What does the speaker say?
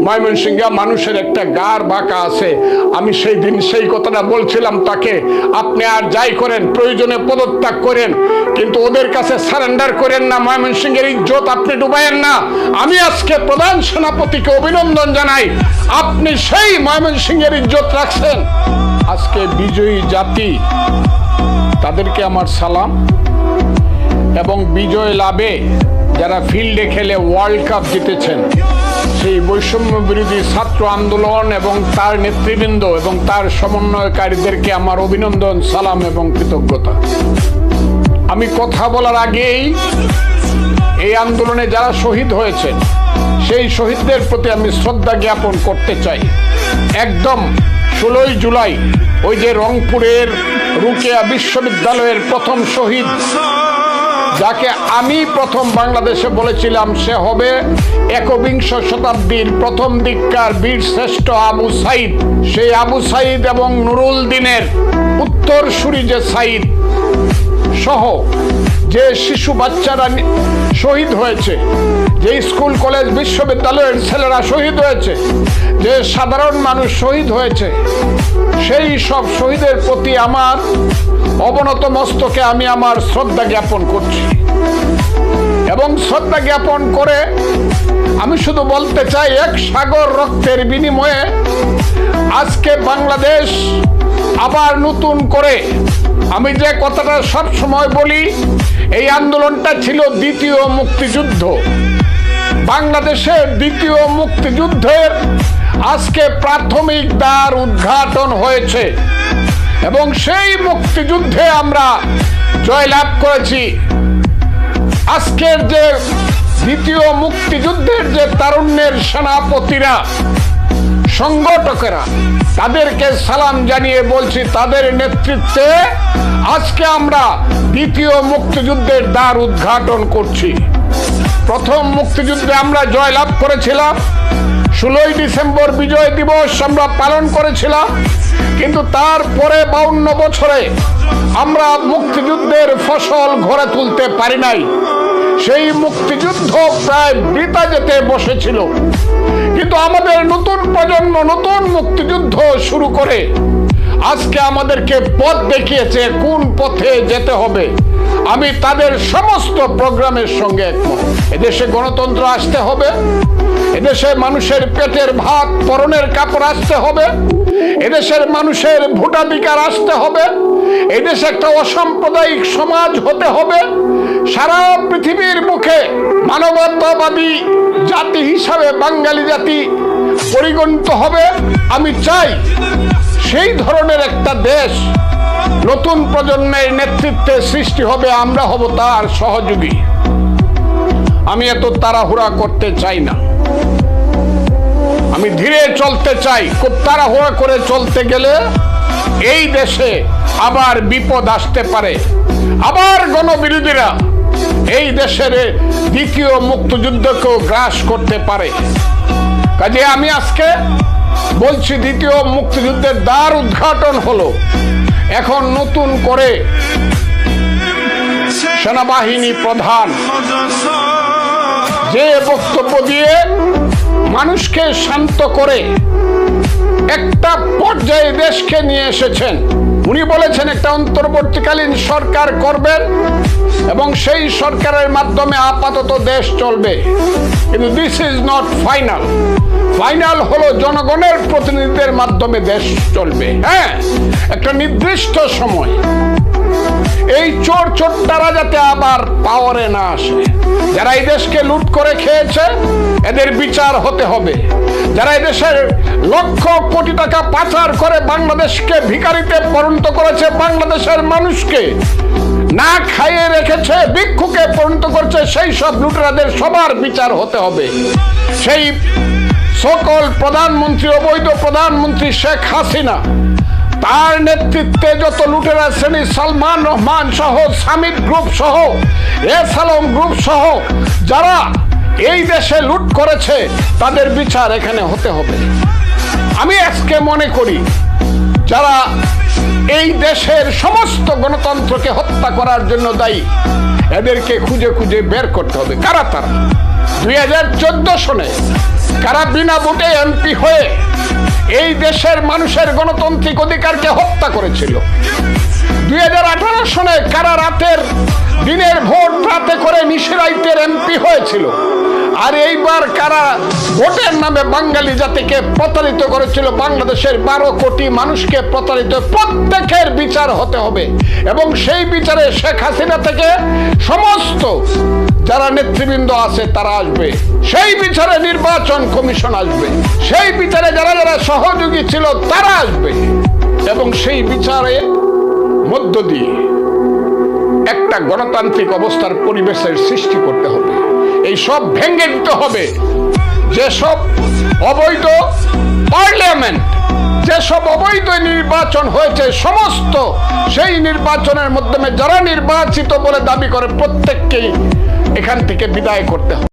ময়মনসিংহে মানুষের একটা গার বাঁকা আছে। আমি সেই দিন সেই কথাটা বলছিলাম তাকে, আপনি আর যাই করেন প্রয়োজনে পদত্যাগ করেন, কিন্তু ওদের কাছে সারেন্ডার করেন না, ময়মনসিংহের ইজ্জত আপনি ডুবায়েন না। আমি আজকে প্রধান সেনাপতিকে অভিনন্দন জানাই, আপনি সেই ময়মনসিংহের ইজ্জত রাখছেন। আজকে বিজয়ী জাতি, তাদেরকে আমার সালাম। এবং বিজয় লাভে যারা ফিল্ডে খেলে ওয়ার্ল্ড কাপ জিতেছেন, সেই বৈষম্য বিরোধী ছাত্র আন্দোলন এবং তার নেতৃবৃন্দ এবং তার সমন্বয়কারীদেরকে আমার অভিনন্দন, সালাম এবং কৃতজ্ঞতা। আমি কথা বলার আগেই এই আন্দোলনে যারা শহীদ হয়েছে সেই শহীদদের প্রতি আমি শ্রদ্ধা জ্ঞাপন করতে চাই। একদম 16ই জুলাই ওই যে রংপুরের রুকেয়া বিশ্ববিদ্যালয়ের প্রথম শহীদ, যাকে আমি প্রথম বাংলাদেশে বলেছিলাম সে হবে একবিংশ শতাব্দীর প্রথম দিককার বীর শ্রেষ্ঠ আবু সাইদ, সেই আবু সাইদ এবং নুরুল দিনের উত্তরসূরি যে সাইদ সহ যে শিশু বাচ্চারা শহীদ হয়েছে, যে স্কুল কলেজ বিশ্ববিদ্যালয়ের ছেলেরা শহীদ হয়েছে, যে সাধারণ মানুষ শহীদ হয়েছে, সেই সব শহীদের প্রতি আমার অবনত মস্তকে আমি আমার শ্রদ্ধা জ্ঞাপন করছি। এবং শ্রদ্ধা জ্ঞাপন করে আমি শুধু বলতে চাই, এক সাগর রক্তের বিনিময়ে আজকে বাংলাদেশ আবার নতুন করে, আমি যে কথাটা সব সময় বলি, এই আন্দোলনটা ছিল দ্বিতীয় মুক্তিযুদ্ধ। বাংলাদেশের দ্বিতীয় মুক্তিযুদ্ধের আজকে প্রাথমিক দ্বার উদ্ঘাটন হয়েছে এবং সেই মুক্তিযুদ্ধে আমরা জয়লাভ করেছি। আজকের যে দ্বিতীয় মুক্তিযুদ্ধের যে তারুণ্যের সেনাপতিরা, সংগঠকেরা, তাদেরকে সালাম জানিয়ে বলছি, তাদের নেতৃত্বে আজকে আমরা দ্বিতীয় মুক্তিযুদ্ধের দ্বার উদ্ঘাটন করছি। প্রথম মুক্তিযুদ্ধে আমরা জয়লাভ করেছিলাম, 16ই ডিসেম্বর বিজয় দিবস আমরা পালন করেছিলাম, কিন্তু তারপরে 52 বছরে আমরা মুক্তিযুদ্ধের ফসল ঘরে তুলতে পারি নাই। সেই মুক্তিযুদ্ধ প্রায় বৃথা যেতে বসেছিল, কিন্তু আমাদের নতুন প্রজন্ম নতুন মুক্তিযুদ্ধ শুরু করে আজকে আমাদেরকে পথ দেখিয়েছে কোন পথে যেতে হবে। আমি তাদের সমস্ত প্রোগ্রামের সঙ্গে একমত। এদেশে গণতন্ত্র আসতে হবে, এদেশে মানুষের পেটের ভাত পরনের কাপড় আসতে হবে, এদেশের মানুষের ভোটাধিকার আসতে হবে, এদেশে একটা অসাম্প্রদায়িক সমাজ হতে হবে, সারা পৃথিবীর মুখে মানবতাবাদী জাতি হিসাবে বাঙালি জাতি পরিগণিত হবে। আমি চাই সেই ধরনের একটা দেশ নতুন প্রজন্মের নেতৃত্বে সৃষ্টি হবে, আমরা হব তার সহযোগী। আমি এত তাড়াহুড়া করতে চাই না, আমি ধীরে চলতে চাই। খুব তাড়াহুড়া করে চলতে গেলে এই দেশে আবার বিপদ আসতে পারে, আবার গণবিরোধীরা এই দেশের দ্বিতীয় মুক্তিযুদ্ধকেও গ্রাস করতে পারে। কাজে আমি আজকে বলছি, দ্বিতীয় মুক্তিযুদ্ধের দ্বার উদ্ঘাটন হলো। এখন নতুন করে সেনাবাহিনী প্রধান যে বক্তব্য দিয়ে মানুষকে শান্ত করে একটা পর্যায়ে দেশকে নিয়ে এসেছেন, উনি বলেছেন একটা অন্তর্বর্তীকালীন সরকার করবেন এবং সেই সরকারের মাধ্যমে আপাতত দেশ চলবে। কিন্তু this is not final. Final হলো জনগণের প্রতিনিধিদের মাধ্যমে দেশ চলবে। হ্যাঁ, একটা নির্দিষ্ট সময় এই চোর চোট্টারা যাতে আবার পাওয়ারে না আসে। যারা এই দেশকে লুট করে খেয়েছে এদের বিচার হতে হবে। যারা এই দেশের লক্ষ কোটি টাকা পাচার করে বাংলাদেশকে ভিখারিতে পরিণত করেছে, বাংলাদেশের মানুষকে না খাইয়ে রেখেছে, ভিক্ষুকে পরিণত করছে, সেই সব লুটেরাদের সবার বিচার হতে হবে। সেই সকল প্রধানমন্ত্রী, অবৈধ প্রধানমন্ত্রী শেখ হাসিনা, তার নেতৃত্বে যত লুটেরা শ্রেণী, সালমান রহমান সহ, সামিট গ্রুপ সহ, এস আলম গ্রুপ সহ যারা এই দেশে লুট করেছে তাদের বিচার এখানে হতে হবে। আমি আজকে মনে করি যারা এই দেশের সমস্ত গণতন্ত্রকে হত্যা করার জন্য দায়ী, এদেরকে খুঁজে খুঁজে বের করতে হবে। কারা তারা? 2014 সনে কারা বিনা ভোটে এমপি হয়ে এই দেশের মানুষের গণতান্ত্রিক অধিকারকে হত্যা করেছিল। 2018 সনে কারা দিনের ভোট রাতে করে নিশিরাইতের এমপি হয়েছিল। আর এইবার কারা ভোটের নামে বাঙালি জাতিকে প্রতারিত করেছিল, বাংলাদেশের 12 কোটি মানুষকে প্রতারিত। প্রত্যেকের বিচার হতে হবে এবং সেই বিচারে শেখ হাসিনা থেকে সমস্ত যারা নেতৃবৃন্দ আছে তারা আসবে, সেই বিচারে নির্বাচন কমিশন আসবে, সেই বিচারে যারা যারা সহযোগী ছিল তারা আসবে এবং সেই বিচারের মধ্য দিয়ে একটা গণতান্ত্রিক অবস্থার পরিবেশের সৃষ্টি করতে হবে। এই সব ভেঙে দিতে হবে। যেসব অবৈধ পার্লামেন্ট, যেসব অবৈধ নির্বাচন হয়েছে সমস্ত সেই নির্বাচনের মাধ্যমে যারা নির্বাচিত বলে দাবি করে প্রত্যেককেই এখান থেকে বিদায় করতে হবে।